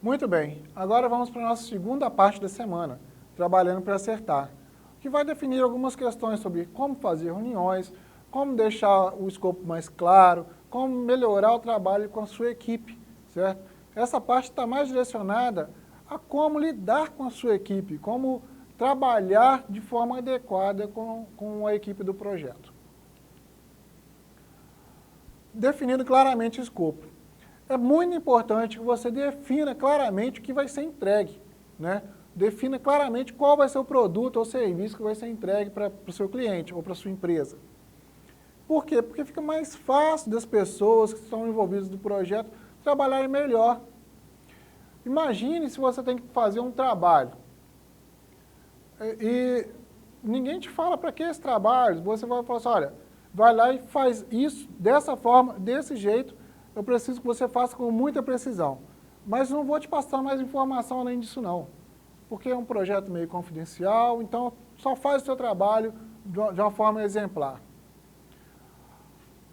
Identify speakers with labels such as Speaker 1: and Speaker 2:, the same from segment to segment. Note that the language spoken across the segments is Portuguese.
Speaker 1: Muito bem, agora vamos para a nossa segunda parte da semana, trabalhando para acertar, que vai definir algumas questões sobre como fazer reuniões, como deixar o escopo mais claro, como melhorar o trabalho com a sua equipe, certo? Essa parte está mais direcionada a como lidar com a sua equipe, como trabalhar de forma adequada com a equipe do projeto. Definindo claramente o escopo. É muito importante que você defina claramente o que vai ser entregue, né? Defina claramente qual vai ser o produto ou serviço que vai ser entregue para o seu cliente ou para a sua empresa. Por quê? Porque fica mais fácil das pessoas que estão envolvidas no projeto trabalharem melhor. Imagine se você tem que fazer um trabalho e ninguém te fala para que esse trabalho, você vai falar assim, olha, vai lá e faz isso dessa forma, desse jeito, eu preciso que você faça com muita precisão. Mas não vou te passar mais informação além disso não, porque é um projeto meio confidencial, então só faz o seu trabalho de uma forma exemplar.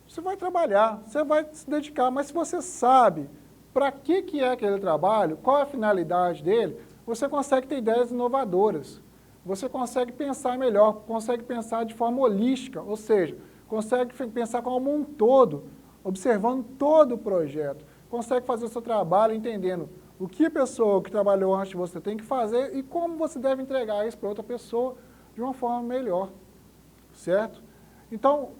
Speaker 1: Você vai trabalhar, você vai se dedicar, mas se você sabe para que é aquele trabalho, qual é a finalidade dele, você consegue ter ideias inovadoras. Você consegue pensar melhor, consegue pensar de forma holística, ou seja, consegue pensar como um todo, observando todo o projeto. Consegue fazer o seu trabalho entendendo o que a pessoa que trabalhou antes de você tem que fazer e como você deve entregar isso para outra pessoa de uma forma melhor, certo? Então,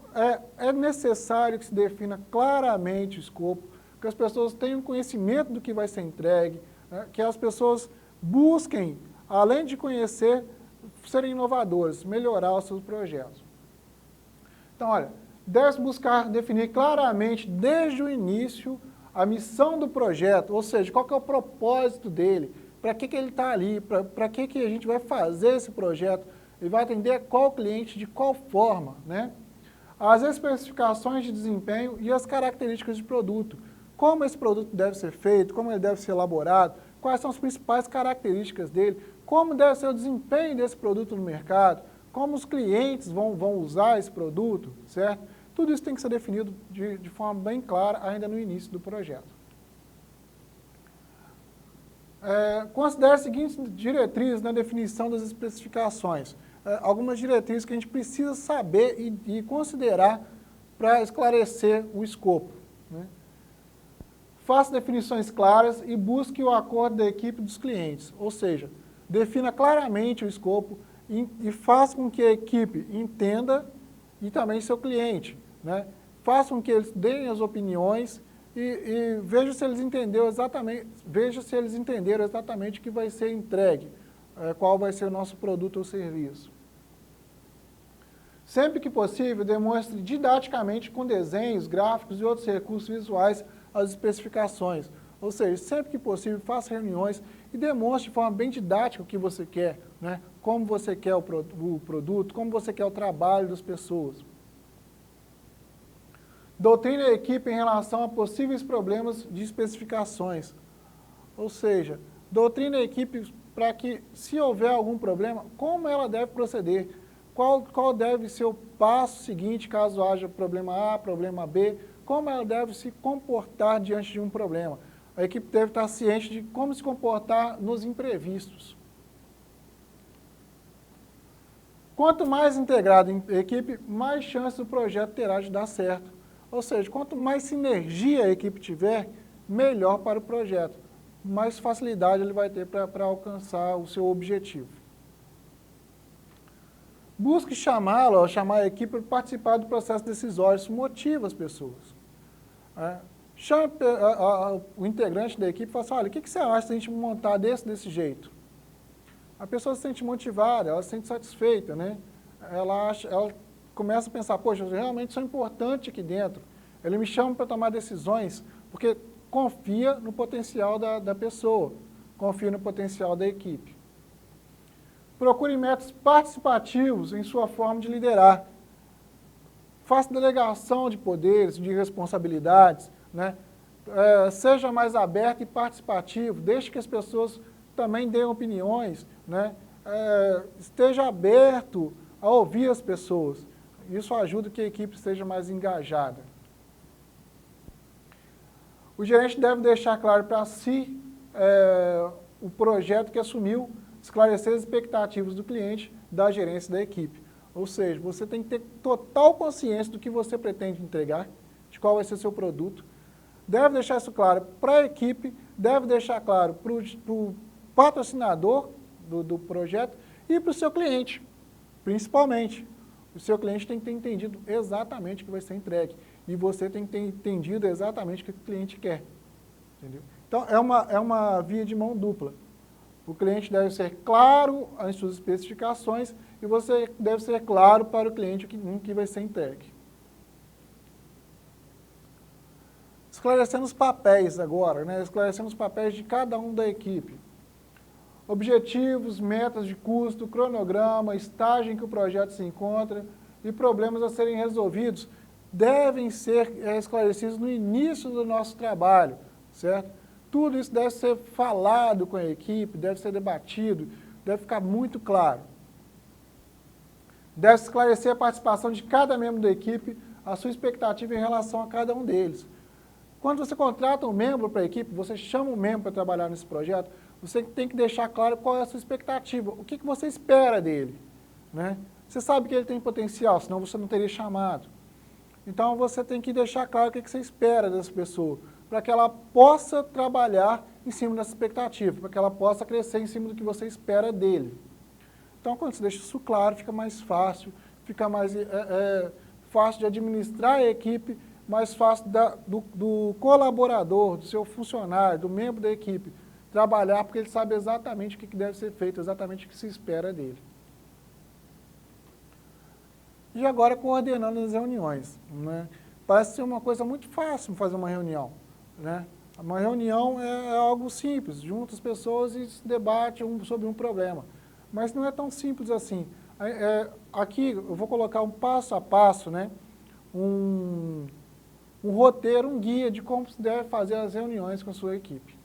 Speaker 1: é necessário que se defina claramente o escopo, que as pessoas tenham conhecimento do que vai ser entregue, né? Que as pessoas busquem, além de conhecer, serem inovadoras, melhorar os seus projetos. Então, olha, deve buscar definir claramente, desde o início, a missão do projeto, ou seja, qual que é o propósito dele, para que ele está ali, para que a gente vai fazer esse projeto, ele vai atender qual cliente, de qual forma, né? As especificações de desempenho e as características de produto, como esse produto deve ser feito, como ele deve ser elaborado, quais são as principais características dele, como deve ser o desempenho desse produto no mercado, como os clientes vão usar esse produto, certo? Tudo isso tem que ser definido de forma bem clara ainda no início do projeto. Considere as seguintes diretrizes na definição das especificações. Algumas diretrizes que a gente precisa saber e considerar para esclarecer o escopo, né? Faça definições claras e busque o acordo da equipe dos clientes, ou seja, defina claramente o escopo e faça com que a equipe entenda e também seu cliente, né? Faça com que eles deem as opiniões e veja se eles entenderam exatamente o que vai ser entregue, qual vai ser o nosso produto ou serviço. Sempre que possível, demonstre didaticamente com desenhos, gráficos e outros recursos visuais as especificações. Ou seja, sempre que possível, faça reuniões e demonstre de forma bem didática o que você quer, né? Como você quer o produto, como você quer o trabalho das pessoas. Doutrine a equipe em relação a possíveis problemas de especificações. Ou seja, doutrine a equipe para que, se houver algum problema, como ela deve proceder. Qual deve ser o passo seguinte caso haja problema A, problema B, como ela deve se comportar diante de um problema. A equipe deve estar ciente de como se comportar nos imprevistos. Quanto mais integrada a equipe, mais chance do projeto terá de dar certo. Ou seja, quanto mais sinergia a equipe tiver, melhor para o projeto. Mais facilidade ele vai ter para alcançar o seu objetivo. Busque chamar a equipe para participar do processo decisório, isso motiva as pessoas. Chame o integrante da equipe e fala assim, olha, o que você acha se a gente montar desse jeito? A pessoa se sente motivada, ela se sente satisfeita, né? Ela começa a pensar, poxa, eu realmente sou importante aqui dentro. Ele me chama para tomar decisões, porque confia no potencial da pessoa, confia no potencial da equipe. Procure métodos participativos em sua forma de liderar. Faça delegação de poderes, de responsabilidades, né? Seja mais aberto e participativo, deixe que as pessoas também deem opiniões, né? Esteja aberto a ouvir as pessoas. Isso ajuda que a equipe seja mais engajada. O gerente deve deixar claro para si o projeto que assumiu, esclarecer as expectativas do cliente, da gerência da equipe. Ou seja, você tem que ter total consciência do que você pretende entregar, de qual vai ser seu produto. Deve deixar isso claro para a equipe, deve deixar claro para o patrocinador do projeto e para o seu cliente, principalmente. O seu cliente tem que ter entendido exatamente o que vai ser entregue e você tem que ter entendido exatamente o que o cliente quer. Entendeu? Então, é uma via de mão dupla. O cliente deve ser claro em suas especificações e você deve ser claro para o cliente o que vai ser entregue. Esclarecendo os papéis agora, né? Esclarecendo os papéis de cada um da equipe. Objetivos, metas de custo, cronograma, estágio em que o projeto se encontra e problemas a serem resolvidos devem ser esclarecidos no início do nosso trabalho, certo? Tudo isso deve ser falado com a equipe, deve ser debatido, deve ficar muito claro. Deve esclarecer a participação de cada membro da equipe, a sua expectativa em relação a cada um deles. Quando você contrata um membro para a equipe, você chama um membro para trabalhar nesse projeto, você tem que deixar claro qual é a sua expectativa, o que você espera dele, né? Você sabe que ele tem potencial, senão você não teria chamado. Então você tem que deixar claro o que você espera dessa pessoa, para que ela possa trabalhar em cima dessa expectativa, para que ela possa crescer em cima do que você espera dele. Então, quando você deixa isso claro, fica mais fácil, fica mais fácil de administrar a equipe, mais fácil do colaborador, do seu funcionário, do membro da equipe, trabalhar, porque ele sabe exatamente o que deve ser feito, exatamente o que se espera dele. E agora, coordenando as reuniões, né? Parece ser uma coisa muito fácil fazer uma reunião, né? Uma reunião é algo simples, junta as pessoas e se debate sobre um problema. Mas não é tão simples assim. Aqui eu vou colocar um passo a passo, né? Um roteiro, um guia de como se deve fazer as reuniões com a sua equipe.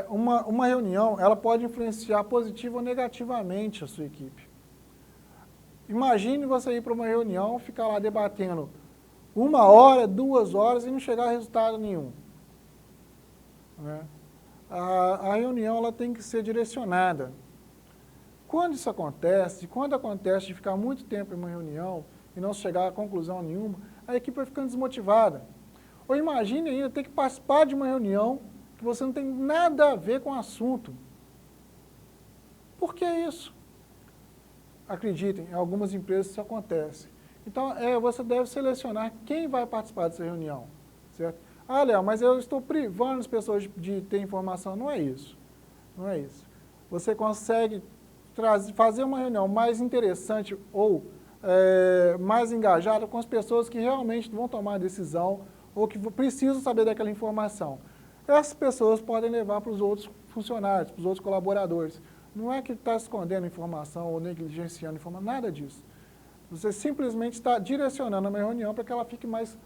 Speaker 1: Uma reunião, ela pode influenciar positiva ou negativamente a sua equipe. Imagine você ir para uma reunião, ficar lá debatendo 1 hora, 2 horas e não chegar a resultado nenhum, né? A reunião ela tem que ser direcionada. Quando isso acontece, quando acontece de ficar muito tempo em uma reunião e não chegar a conclusão nenhuma, a equipe vai ficando desmotivada. Ou imagine ainda ter que participar de uma reunião que você não tem nada a ver com o assunto. Por que isso? Acreditem, em algumas empresas isso acontece. Então, você deve selecionar quem vai participar dessa reunião, certo? Ah, Léo, mas eu estou privando as pessoas de ter informação. Não é isso. Não é isso. Você consegue fazer uma reunião mais interessante ou mais engajada com as pessoas que realmente vão tomar a decisão ou que precisam saber daquela informação. Essas pessoas podem levar para os outros funcionários, para os outros colaboradores. Não é que está escondendo informação ou negligenciando informação, nada disso. Você simplesmente está direcionando uma reunião para que ela fique mais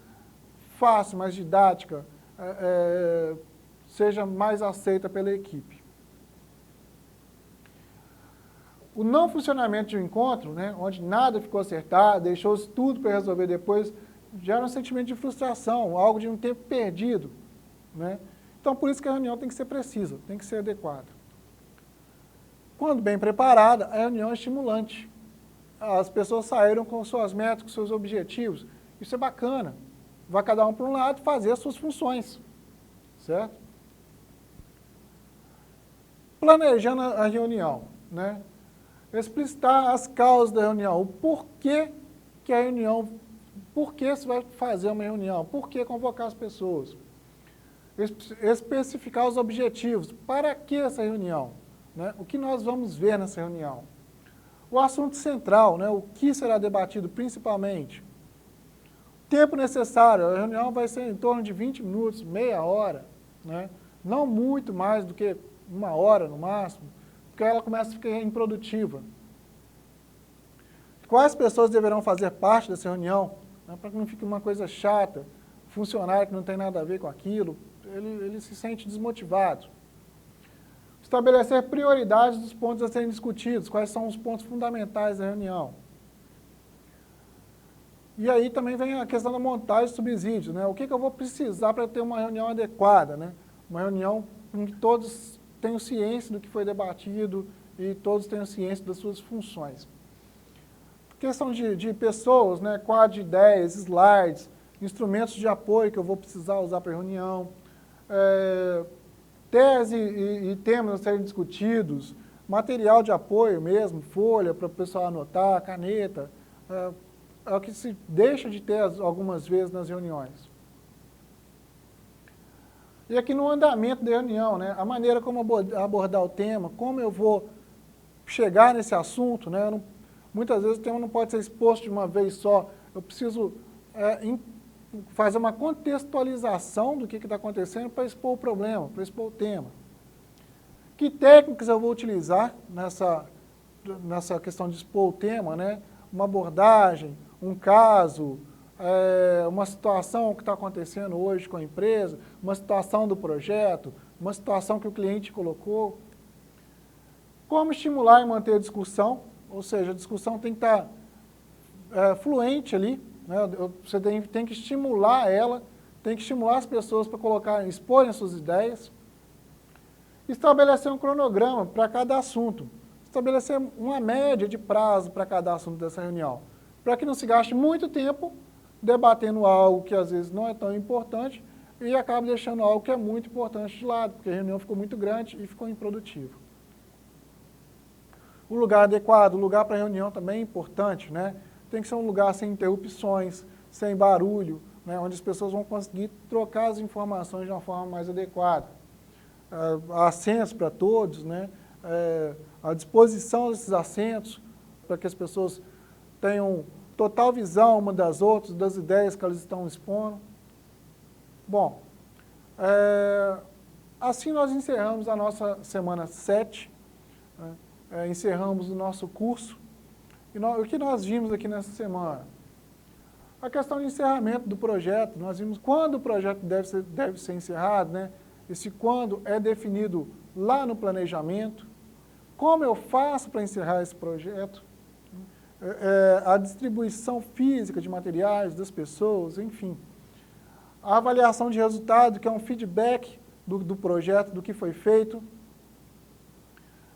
Speaker 1: fácil, mais didática, seja mais aceita pela equipe. O não funcionamento de um encontro, né, onde nada ficou acertado, deixou-se tudo para resolver depois, gera um sentimento de frustração, algo de um tempo perdido, né? Então, por isso que a reunião tem que ser precisa, tem que ser adequada. Quando bem preparada, a reunião é estimulante. As pessoas saíram com suas metas, com seus objetivos. Isso é bacana. Vai cada um para um lado fazer as suas funções, certo? Planejando a reunião, né? Explicitar as causas da reunião, o porquê que a reunião, por que você vai fazer uma reunião, por que convocar as pessoas. Especificar os objetivos, para que essa reunião, né? O que nós vamos ver nessa reunião. O assunto central, né? O que será debatido principalmente. Tempo necessário, a reunião vai ser em torno de 20 minutos, meia hora, né? Não muito mais do que 1 hora no máximo, porque ela começa a ficar improdutiva. Quais pessoas deverão fazer parte dessa reunião, né? Para que não fique uma coisa chata, funcionário que não tem nada a ver com aquilo, ele se sente desmotivado. Estabelecer prioridades dos pontos a serem discutidos, quais são os pontos fundamentais da reunião. E aí também vem a questão da montagem de subsídios, né? O que eu vou precisar para ter uma reunião adequada, né? Uma reunião em que todos tenham ciência do que foi debatido e todos tenham ciência das suas funções. Questão de pessoas, né? Quadro de ideias, slides, instrumentos de apoio que eu vou precisar usar para a reunião, tese e temas a serem discutidos, material de apoio mesmo, folha para o pessoal anotar, caneta, é o que se deixa de ter algumas vezes nas reuniões. E aqui no andamento da reunião, né, a maneira como abordar o tema, como eu vou chegar nesse assunto, né, muitas vezes o tema não pode ser exposto de uma vez só, eu preciso fazer uma contextualização do que está acontecendo para expor o problema, para expor o tema. Que técnicas eu vou utilizar nessa questão de expor o tema, né? Uma abordagem, um caso, uma situação que está acontecendo hoje com a empresa, uma situação do projeto, uma situação que o cliente colocou. Como estimular e manter a discussão, ou seja, a discussão tem que estar fluente ali, né? Você tem que estimular ela, tem que estimular as pessoas para exporem as suas ideias. Estabelecer um cronograma para cada assunto, estabelecer uma média de prazo para cada assunto dessa reunião, para que não se gaste muito tempo debatendo algo que às vezes não é tão importante e acabe deixando algo que é muito importante de lado, porque a reunião ficou muito grande e ficou improdutiva. O lugar adequado, o lugar para a reunião também é importante, né? Tem que ser um lugar sem interrupções, sem barulho, né? Onde as pessoas vão conseguir trocar as informações de uma forma mais adequada. Assentos para todos, né? A disposição desses assentos para que as pessoas tenham total visão uma das outras, das ideias que elas estão expondo. Bom, assim nós encerramos a nossa semana 7, né? Encerramos o nosso curso. E o que nós vimos aqui nessa semana? A questão de encerramento do projeto, nós vimos quando o projeto deve ser encerrado, né? Esse quando é definido lá no planejamento, como eu faço para encerrar esse projeto, a distribuição física de materiais das pessoas, enfim. A avaliação de resultado, que é um feedback do projeto, do que foi feito.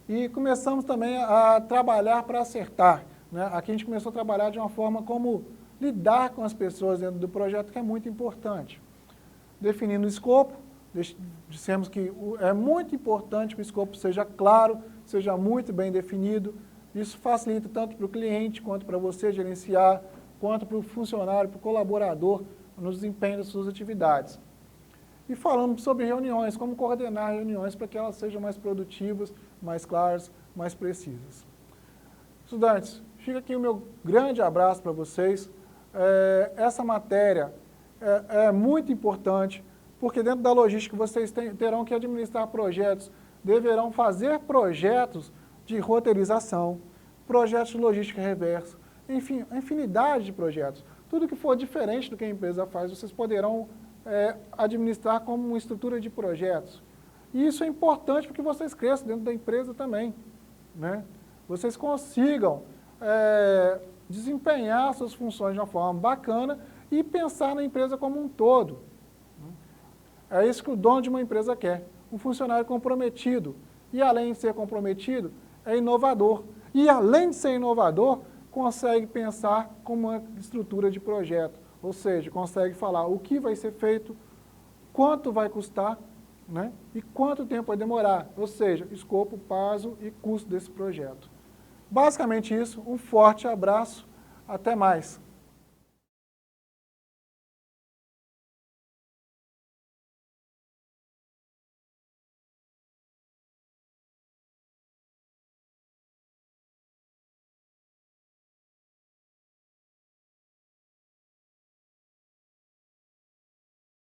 Speaker 1: E começamos também a trabalhar para acertar, né? Aqui a gente começou a trabalhar de uma forma como lidar com as pessoas dentro do projeto, que é muito importante. Definindo o escopo, dissemos que é muito importante que o escopo seja claro, seja muito bem definido. Isso facilita tanto para o cliente, quanto para você gerenciar, quanto para o funcionário, para o colaborador, no desempenho das suas atividades. E falamos sobre reuniões, como coordenar reuniões para que elas sejam mais produtivas, mais claras, mais precisas. Estudantes, fica aqui o meu grande abraço para vocês. Essa matéria é muito importante, porque dentro da logística vocês terão que administrar projetos, deverão fazer projetos de roteirização, projetos de logística reversa, enfim, a infinidade de projetos. Tudo que for diferente do que a empresa faz, vocês poderão administrar como uma estrutura de projetos. E isso é importante para que vocês cresçam dentro da empresa também, né? Vocês consigam desempenhar suas funções de uma forma bacana e pensar na empresa como um todo. É isso que o dono de uma empresa quer, um funcionário comprometido. E além de ser comprometido, é inovador. E além de ser inovador, consegue pensar como uma estrutura de projeto. Ou seja, consegue falar o que vai ser feito, quanto vai custar, né? E quanto tempo vai demorar. Ou seja, escopo, prazo e custo desse projeto. Basicamente isso, um forte abraço, até mais.